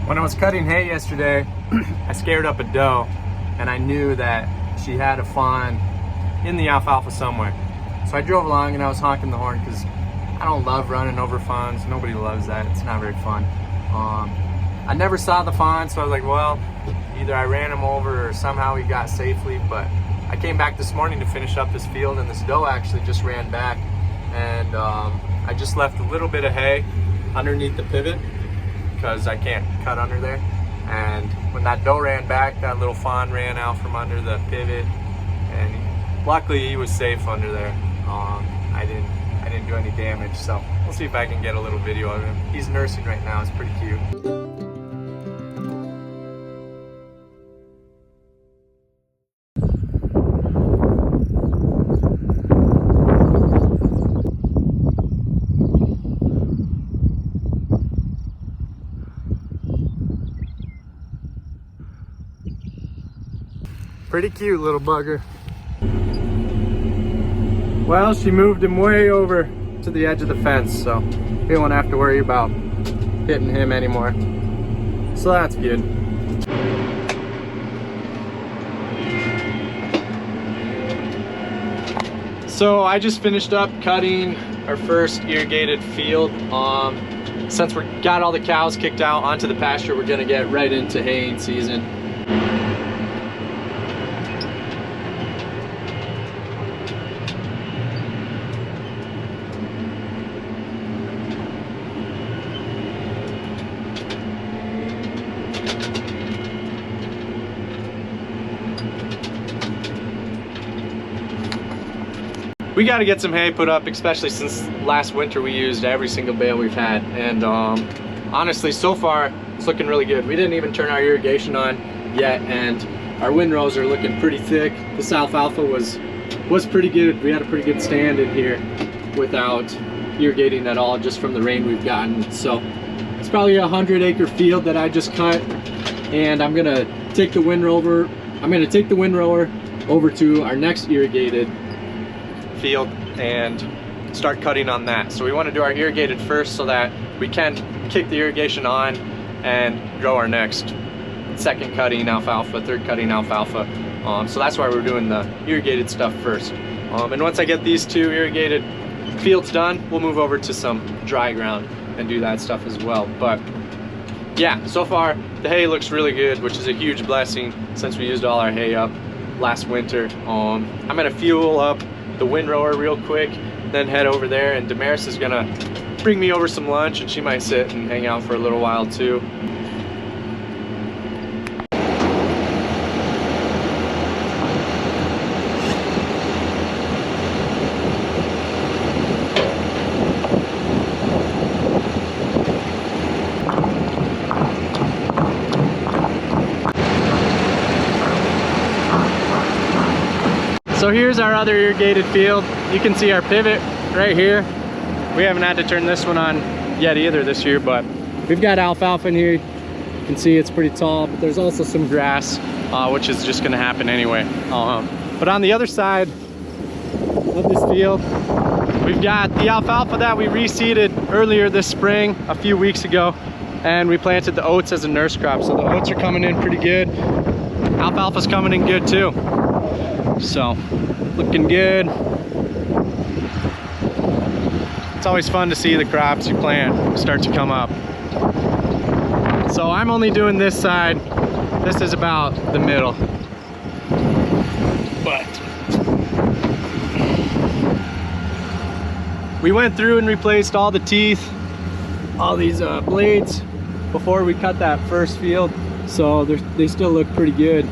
When I was cutting hay yesterday, I scared up a doe, and I knew that she had a fawn in the alfalfa somewhere. So I drove along and I was honking the horn because I don't love running over fawns. Nobody loves that. It's not very fun. I never saw the fawn, so I was like, well, either I ran him over or somehow he got safely. But I came back this morning to finish up this field, and this doe actually just ran back, and I just left a little bit of hay underneath the pivot because I can't cut under there. And when that doe ran back, that little fawn ran out from under the pivot, and luckily he was safe under there. I didn't do any damage, so we'll see if I can get a little video of him. He's nursing right now. It's pretty cute. Pretty cute little bugger. Well, she moved him way over to the edge of the fence, so we won't have to worry about hitting him anymore. So that's good. So I just finished up cutting our first irrigated field. Since we got all the cows kicked out onto the pasture, we're gonna get right into haying season. We got to get some hay put up, especially since last winter we used every single bale we've had. And honestly, so far, it's looking really good. We didn't even turn our irrigation on yet, and our windrows are looking pretty thick. This alfalfa was pretty good. We had a pretty good stand in here without irrigating at all, just from the rain we've gotten. So it's probably a 100-acre field that I just cut, and I'm gonna take the windrower over to our next irrigated field and start cutting on that. So we want to do our irrigated first so that we can kick the irrigation on and grow our next second cutting alfalfa, third cutting alfalfa. So that's why we're doing the irrigated stuff first. And once I get these two irrigated fields done, we'll move over to some dry ground and do that stuff as well. But yeah, so far the hay looks really good, which is a huge blessing since we used all our hay up last winter. I'm gonna fuel up the windrower real quick, then head over there, and Damaris is gonna bring me over some lunch, and she might sit and hang out for a little while too. So here's our other irrigated field. You can see our pivot right here. We haven't had to turn this one on yet either this year, but we've got alfalfa in here. You can see it's pretty tall, but there's also some grass, which is just gonna happen anyway. But on the other side of this field, we've got the alfalfa that we reseeded earlier this spring, a few weeks ago, and we planted the oats as a nurse crop. So the oats are coming in pretty good. Alfalfa's coming in good too. So, looking good. It's always fun to see the crops you plant start to come up. So I'm only doing this side. This is about the middle. But we went through and replaced all the teeth, all these blades before we cut that first field. So they still look pretty good.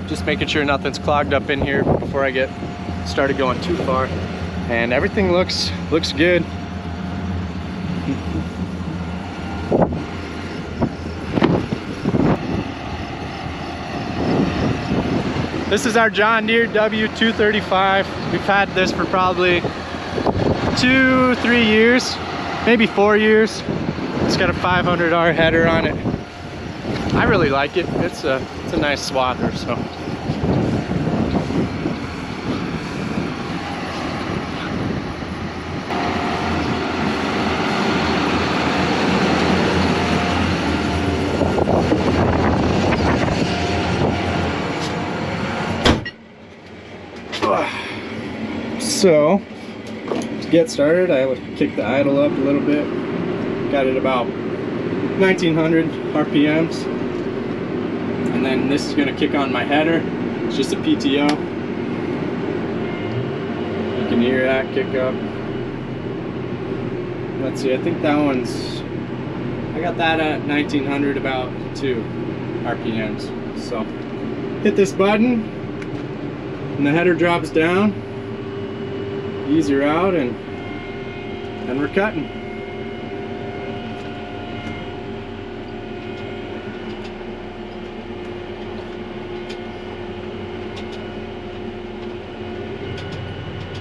Just making sure nothing's clogged up in here before I get started going too far. And everything looks good. This is our John Deere W235. We've had this for probably 2-3 years, maybe 4 years. It's got a 500R header on it. I really like it. It's a nice swather, so. So, to get started, I would kick the idle up a little bit. Got it about 1900 RPMs. And then this is gonna kick on my header. It's just a PTO. You can hear that kick up. Let's see, I think that one's, I got that at 1900, about 2 RPMs. So, hit this button, and the header drops down. Ease her out, and we're cutting.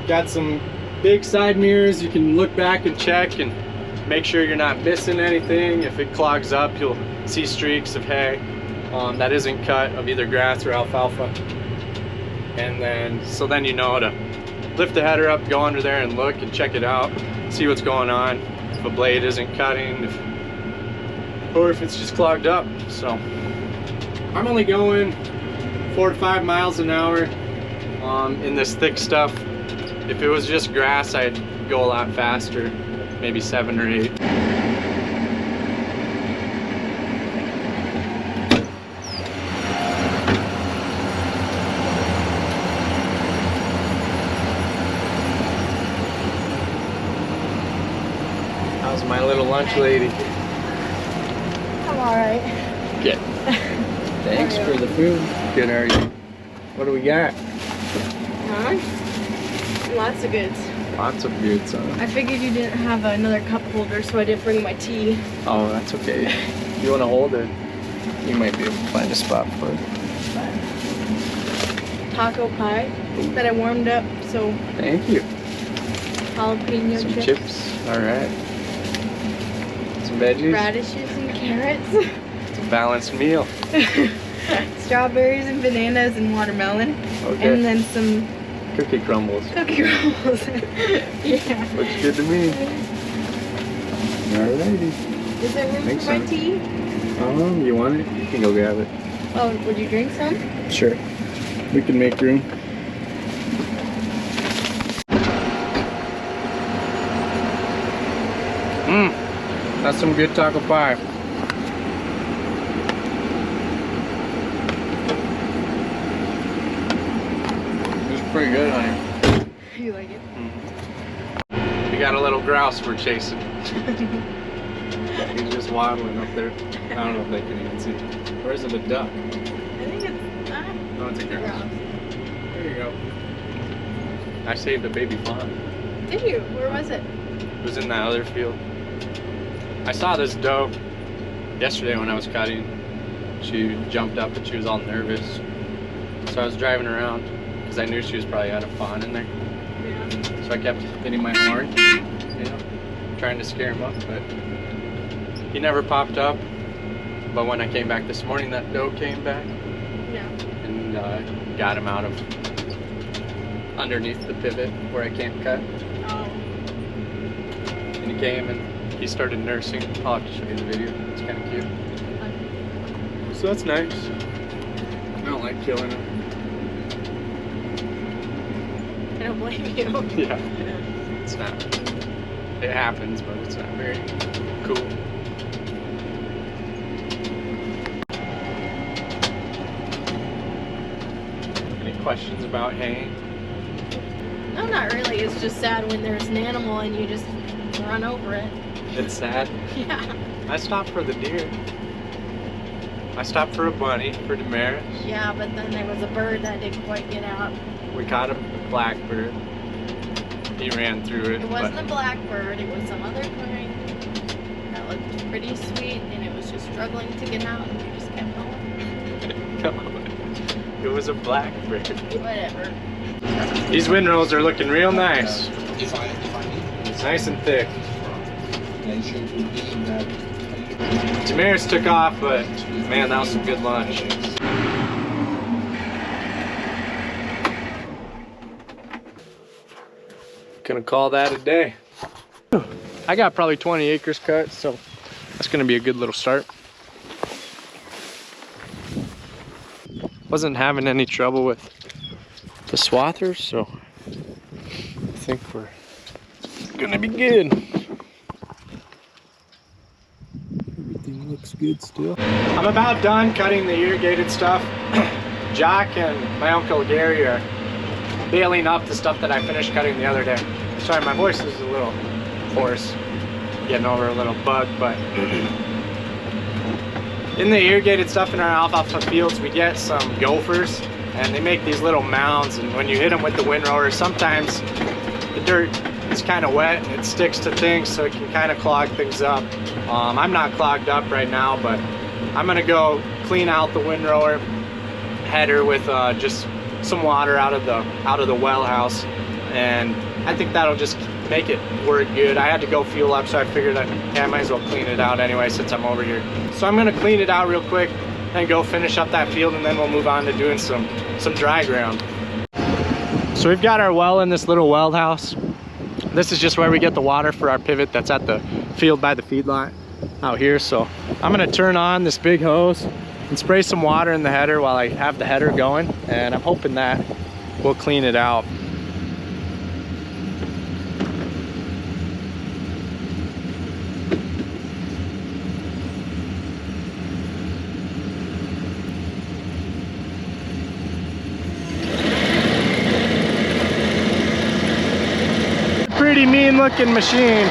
Got some big side mirrors. You can look back and check and make sure you're not missing anything. If it clogs up, you'll see streaks of hay that isn't cut, of either grass or alfalfa. And then, so then you know to lift the header up, go under there and look and check it out, see what's going on, if a blade isn't cutting, or if it's just clogged up. So I'm only going 4 to 5 miles an hour in this thick stuff. If it was just grass, I'd go a lot faster, maybe 7 or 8. How's my little lunch lady? I'm alright. Good. Thanks for the food. Good, how are you? What do we got? Lots of goods. Lots of goods, huh? I figured you didn't have another cup holder, so I didn't bring my tea. Oh, that's okay. If you want to hold it, you might be able to find a spot for it. Taco pie that I warmed up, so Thank you. jalapeno Some chips. chips. Alright. Some veggies. Radishes and carrots. It's a balanced meal. Strawberries and bananas and watermelon. Okay. And then some Cookie crumbles. cookie rolls. Yeah. Looks good to me. Alrighty. Is there room Think for my so. tea? You want it? You can go grab it. Oh, would you drink some? Sure. We can make room. That's some good taco pie. It's pretty good, honey. You like it? We got a little grouse we're chasing. He's just waddling up there. I don't know if they can even see. Or is it a duck? I think it's No, it's a grouse. There you go. I saved a baby fawn. Did you? Where was it? It was in that other field. I saw this doe yesterday when I was cutting. She jumped up and she was all nervous. So I was driving around because I knew she was probably had a fawn in there. Yeah. So I kept hitting my horn, you know, trying to scare him up, but he never popped up. But when I came back this morning, that doe came back. Yeah. And got him out of underneath the pivot where I can't cut. Oh. And he came and he started nursing. I'll have to show you the video. It's kind of cute. So that's nice. I don't like killing them. I don't blame you. Yeah. It's not. It happens, but it's not very cool. Any questions about haying? No, not really. It's just sad when there's an animal and you just run over it. It's sad. Yeah. I stopped for the deer. I stopped for a bunny, for Damaris. Yeah, but then there was a bird that didn't quite get out. We caught a blackbird. He ran through it. It wasn't a blackbird, it was some other kind that looked pretty sweet and it was just struggling to get out and we just kept going. No, it was a blackbird. Whatever. These windrows are looking real nice. It's nice and thick. Damaris took off, but man, that was some good lunch. Gonna call that a day. I got probably 20 acres cut, so that's gonna be a good little start. Wasn't having any trouble with the swathers, so think we're gonna be good. Everything looks good still. I'm about done cutting the irrigated stuff. Jaques and my Uncle Gary are baling up the stuff that I finished cutting the other day. Sorry, my voice is a little hoarse. Getting over a little bug, but in the irrigated stuff in our alfalfa fields, we get some gophers, and they make these little mounds, and when you hit them with the windrower, sometimes the dirt is kind of wet and it sticks to things, so it can kind of clog things up. I'm not clogged up right now, but I'm gonna go clean out the windrower header with just some water out of the well house, and I think that'll just make it work good. I had to go fuel up, so I figured I might as well clean it out anyway since I'm over here. So I'm gonna clean it out real quick and go finish up that field, and then we'll move on to doing some dry ground. So we've got our well in this little well house. This is just where we get the water for our pivot that's at the field by the feedlot out here. So I'm gonna turn on this big hose and spray some water in the header while I have the header going, and I'm hoping that will clean it out. Pretty mean looking machine.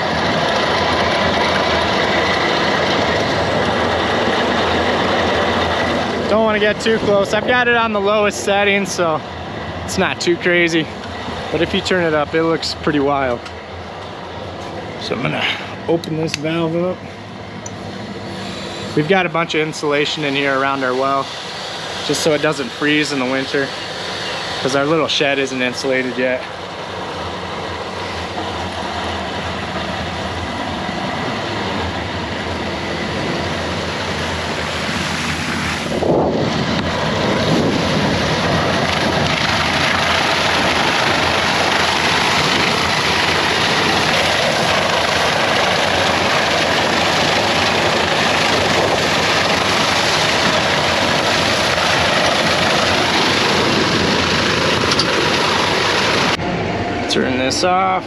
Don't want to get too close. I've got it on the lowest setting, so it's not too crazy. But if you turn it up, it looks pretty wild. So I'm gonna open this valve up. We've got a bunch of insulation in here around our well, just so it doesn't freeze in the winter, because our little shed isn't insulated yet. Turn this off.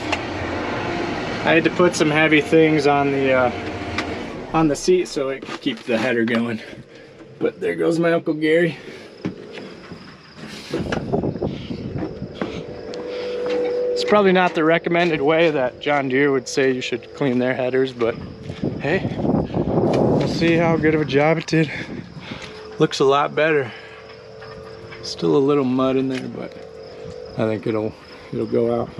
I had to put some heavy things on the seat so it could keep the header going. But there goes my Uncle Gary. It's probably not the recommended way that John Deere would say you should clean their headers, but hey, we'll see how good of a job it did. Looks a lot better. Still a little mud in there, but I think it'll go out.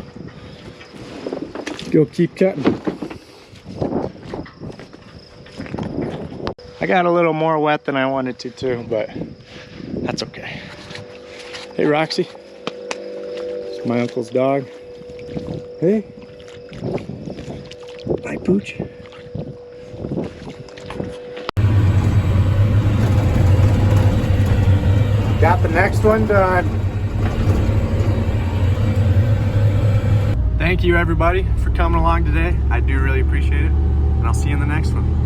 Go keep cutting. I got a little more wet than I wanted to too, but that's okay. Hey Roxy, it's my uncle's dog. Hey, hi Pooch. Got the next one done. Thank you everybody for coming along today. I do really appreciate it, and I'll see you in the next one.